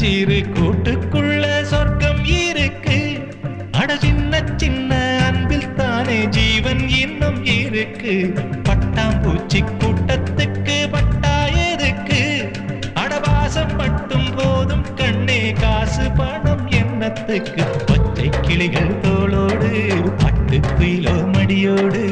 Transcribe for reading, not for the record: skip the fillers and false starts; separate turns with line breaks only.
சிறு கூட்டுக்குள்ள சொர்க்கம் இருக்கு. அட சின்ன சின்ன அன்பில் தானே ஜீவன் இன்னும் இருக்கு. பட்டாம்பூச்சி கூட்டத்துக்கு பட்டா எதுக்கு? அடவாசம் மட்டும் போதும் கண்ணே, காசு பணம் என்னத்துக்கு? பச்சை கிளிகள் தோளோடு, பட்டு குயிலோ மடியோடு,